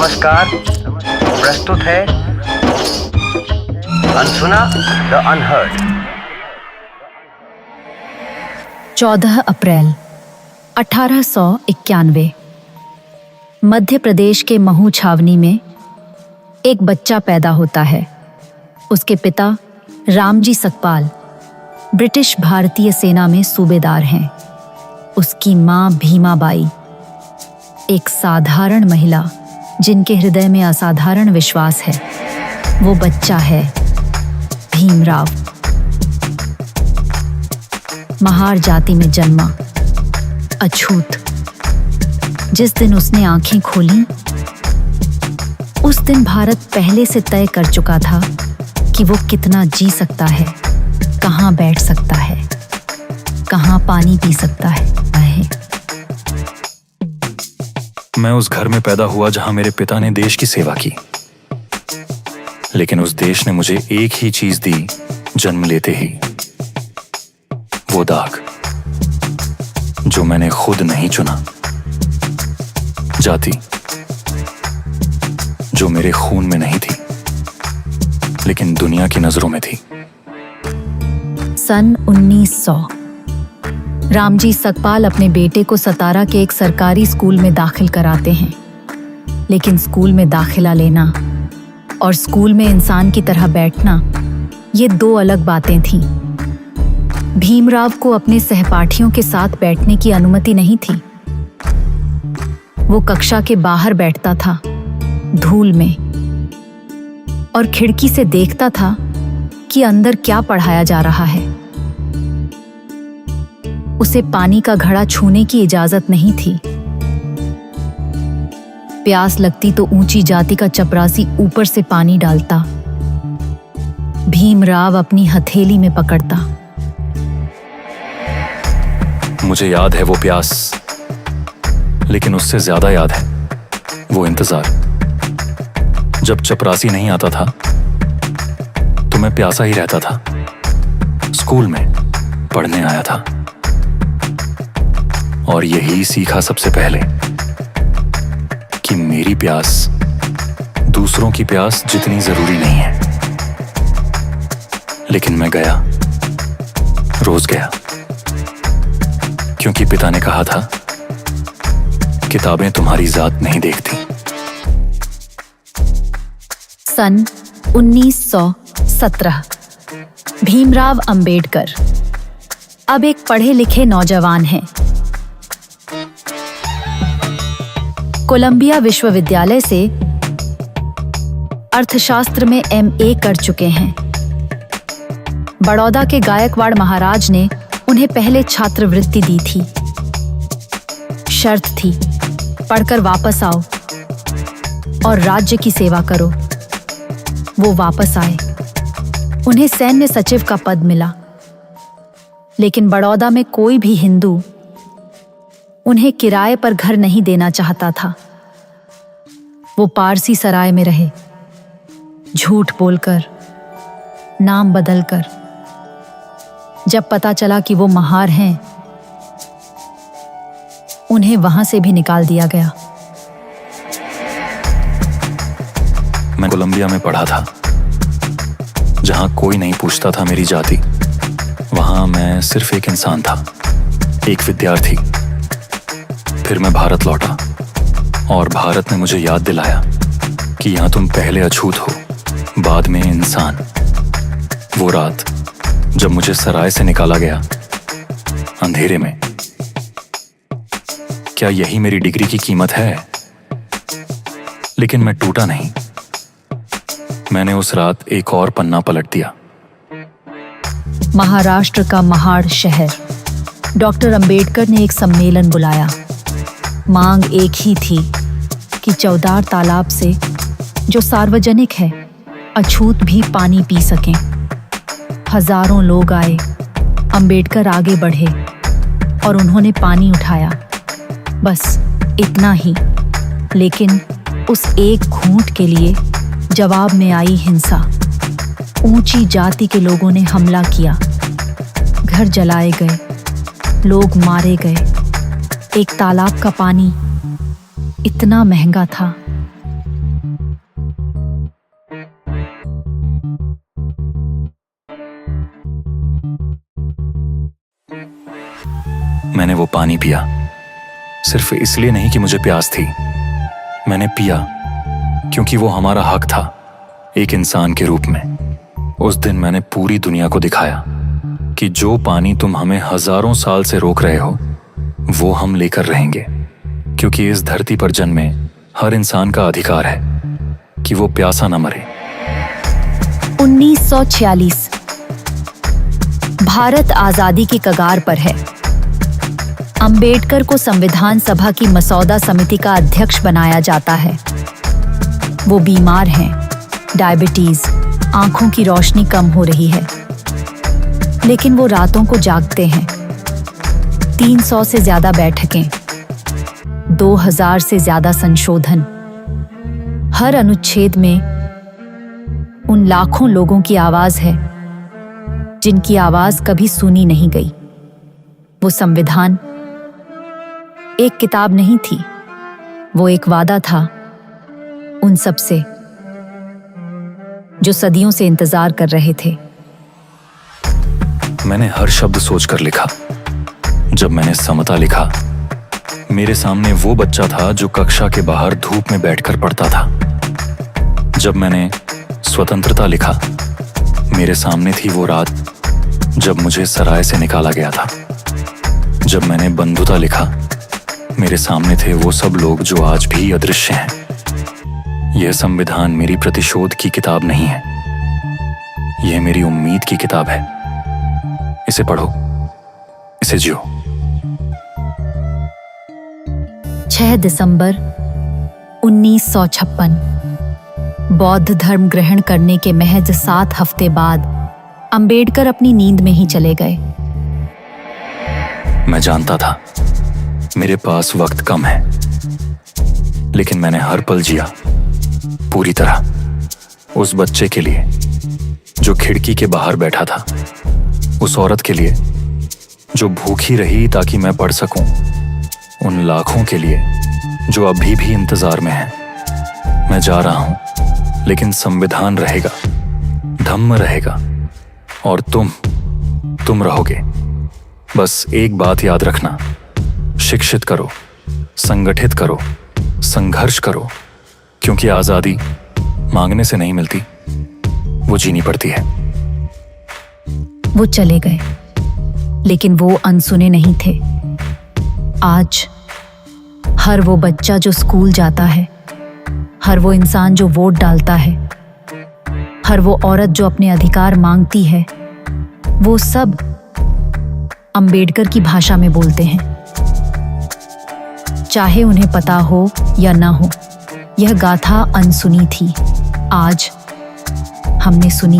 नमस्कार, प्रस्तुत है अनसुना द अनहर्ड। 14 अप्रैल 1891 मध्य प्रदेश के महू छावनी में एक बच्चा पैदा होता है। उसके पिता रामजी सकपाल ब्रिटिश भारतीय सेना में सूबेदार हैं। उसकी मां भीमाबाई एक साधारण महिला जिनके हृदय में असाधारण विश्वास है। वो बच्चा है भीमराव। महार जाति में जन्मा, अछूत। जिस दिन उसने आंखें खोली उस दिन भारत पहले से तय कर चुका था कि वो कितना जी सकता है, कहाँ बैठ सकता है, कहाँ पानी पी सकता है। मैं उस घर में पैदा हुआ जहां मेरे पिता ने देश की सेवा की, लेकिन उस देश ने मुझे एक ही चीज दी जन्म लेते ही, वो दाग जो मैंने खुद नहीं चुना, जाति जो मेरे खून में नहीं थी लेकिन दुनिया की नजरों में थी। सन 1900 रामजी सकपाल अपने बेटे को सतारा के एक सरकारी स्कूल में दाखिल कराते हैं। लेकिन स्कूल में दाखिला लेना और स्कूल में इंसान की तरह बैठना, ये दो अलग बातें थीं। भीमराव को अपने सहपाठियों के साथ बैठने की अनुमति नहीं थी। वो कक्षा के बाहर बैठता था, धूल में, और खिड़की से देखता था कि अंदर क्या पढ़ाया जा रहा है। उसे पानी का घड़ा छूने की इजाजत नहीं थी। प्यास लगती तो ऊंची जाति का चपरासी ऊपर से पानी डालता। भीमराव अपनी हथेली में पकड़ता। मुझे याद है वो प्यास, लेकिन उससे ज्यादा याद है वो इंतजार। जब चपरासी नहीं आता था तो मैं प्यासा ही रहता था। स्कूल में पढ़ने आया था और यही सीखा सबसे पहले कि मेरी प्यास दूसरों की प्यास जितनी जरूरी नहीं है। लेकिन मैं गया, रोज गया, क्योंकि पिता ने कहा था किताबें तुम्हारी जात नहीं देखती। सन 1917 भीमराव अंबेडकर अब एक पढ़े लिखे नौजवान हैं। कोलंबिया विश्वविद्यालय से अर्थशास्त्र में MA कर चुके हैं। बड़ौदा के गायकवाड़ महाराज ने उन्हें पहले छात्रवृत्ति दी थी। शर्त थी, पढ़कर वापस आओ और राज्य की सेवा करो। वो वापस आए। उन्हें सैन्य सचिव का पद मिला। लेकिन बड़ौदा में कोई भी हिंदू उन्हें किराए पर घर नहीं देना चाहता था। वो पारसी सराय में रहे, झूठ बोलकर, नाम बदलकर। जब पता चला कि वो महार हैं, उन्हें वहां से भी निकाल दिया गया। मैं कोलंबिया में पढ़ा था, जहां कोई नहीं पूछता था मेरी जाति। वहां मैं सिर्फ एक इंसान था, एक विद्यार्थी। फिर मैं भारत लौटा और भारत ने मुझे याद दिलाया कि यहां तुम पहले अछूत हो, बाद में इंसान। वो रात जब मुझे सराय से निकाला गया, अंधेरे में, क्या यही मेरी डिग्री की कीमत है? लेकिन मैं टूटा नहीं। मैंने उस रात एक और पन्ना पलट दिया। महाराष्ट्र का महाड़ शहर। डॉक्टर अंबेडकर ने एक सम्मेलन बुलाया। मांग एक ही थी कि चौदार तालाब से, जो सार्वजनिक है, अछूत भी पानी पी सकें। हजारों लोग आए। अंबेडकर आगे बढ़े और उन्होंने पानी उठाया। बस इतना ही। लेकिन उस एक घूंट के लिए जवाब में आई हिंसा। ऊंची जाति के लोगों ने हमला किया। घर जलाए गए, लोग मारे गए। एक तालाब का पानी इतना महंगा था वो पानी पिया, सिर्फ इसलिए नहीं कि मुझे प्यास थी। मैंने पिया क्योंकि वो हमारा हक था, एक इंसान के रूप में। उस दिन मैंने पूरी दुनिया को दिखाया कि जो पानी तुम हमें हजारों साल से रोक रहे हो, वो हम लेकर रहेंगे, क्योंकि इस धरती पर जन्मे हर इंसान का अधिकार है कि वो प्यासा न मरे। 1946 भारत आजादी की कगार पर है। अंबेडकर को संविधान सभा की मसौदा समिति का अध्यक्ष बनाया जाता है। वो बीमार हैं, डायबिटीज, आंखों की रोशनी कम हो रही है, लेकिन वो रातों को जागते हैं। 300 से ज्यादा बैठकें, 2000 से ज्यादा संशोधन। हर अनुच्छेद में उन लाखों लोगों की आवाज है जिनकी आवाज कभी सुनी नहीं गई। वो संविधान एक किताब नहीं थी, वो एक वादा था उन सब से जो सदियों से इंतजार कर रहे थे। मैंने हर शब्द सोचकर लिखा। जब मैंने समता लिखा, मेरे सामने वो बच्चा था जो कक्षा के बाहर धूप में बैठकर पढ़ता था। जब मैंने स्वतंत्रता लिखा, मेरे सामने थी वो रात जब मुझे सराय से निकाला गया था। जब मैंने बंधुता लिखा, मेरे सामने थे वो सब लोग जो आज भी अदृश्य हैं। यह संविधान मेरी प्रतिशोध की किताब नहीं है, यह मेरी उम्मीद की किताब है। इसे पढ़ो, इसे जियो। 6 दिसंबर 1956 बौद्ध धर्म ग्रहण करने के महज 7 हफ्ते बाद अंबेडकर अपनी नींद में ही चले गए। मैं जानता था मेरे पास वक्त कम है, लेकिन मैंने हर पल जिया पूरी तरह। उस बच्चे के लिए जो खिड़की के बाहर बैठा था, उस औरत के लिए जो भूखी रही ताकि मैं पढ़ सकूं, उन लाखों के लिए जो अभी भी इंतजार में हैं। मैं जा रहा हूं, लेकिन संविधान रहेगा, धम्म रहेगा, और तुम रहोगे। बस एक बात याद रखना, शिक्षित करो, संगठित करो, संघर्ष करो, क्योंकि आजादी मांगने से नहीं मिलती, वो जीनी पड़ती है। वो चले गए, लेकिन वो अनसुने नहीं थे। आज हर वो बच्चा जो स्कूल जाता है, हर वो इंसान जो वोट डालता है, हर वो औरत जो अपने अधिकार मांगती है, वो सब अंबेडकर की भाषा में बोलते हैं। चाहे उन्हें पता हो या ना हो, यह गाथा अनसुनी थी। आज हमने सुनी।